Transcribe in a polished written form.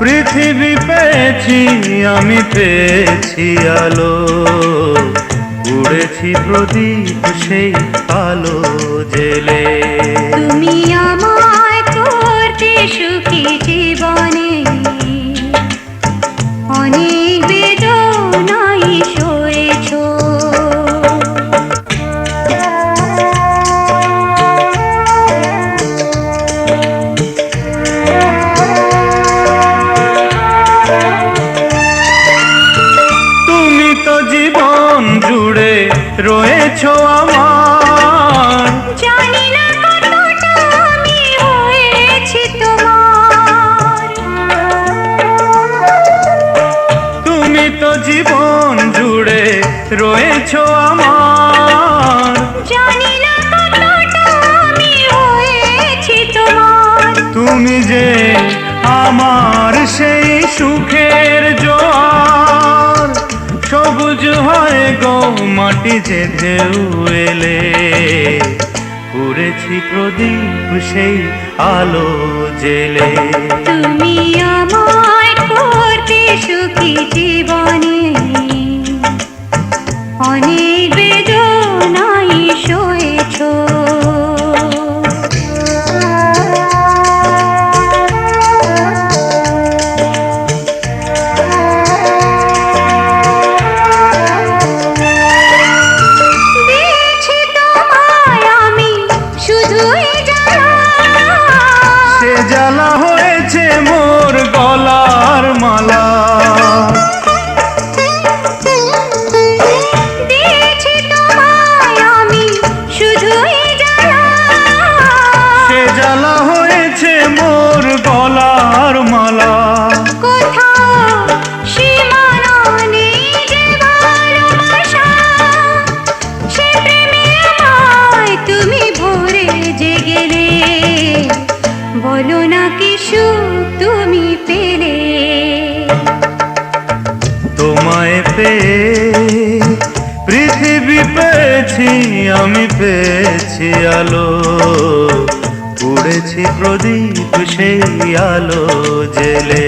পৃথিবী পেয়েছি আমি, পেয়েছি আলো, উড়েছি প্রদীপ সেই আলো জেলে। তুমি আমায় করতে সুখী জীবনে, অনেক বেদনাই সয়েছো। তুমি তো জীবন জুড়ে রয়েছো আমার, জানি না কতটা আমি হয়েছি তোমার। তুমি তো জীবন জুড়ে রয়েছো আমার, জানি না কতটা আমি হয়েছি তোমার। তুমি যে আমার সেই সুখের জোয়ার, সবুজ হয় গো মাটি যে ঢেউ এলে, উড়েছি প্রদীপ সেই আলো জেলে। তুমি আমায় করতে সুখী জীবনে, অনেক বেদনাই সয়েছো। দিয়েছি তোমায় আমি শুধুই জ্বালা, সে জ্বালা হয়েছে মোর গলার মালা। দিয়েছি তোমায় আমি শুধুই জ্বালা, সে জ্বালা হয়েছে মোর গলার মালা। কোথাও সীমানা নেই যে ভালোবাসা, সে প্রেমে আমায় তুমি ভরে যে গেলে। বলো না কি সুখ তুমি পেলে। তোমায় পেয়ে পৃথিবী পেয়েছি আমি, পেয়েছি আলো, উড়েছি প্রদীপ সেই আলো জেলে।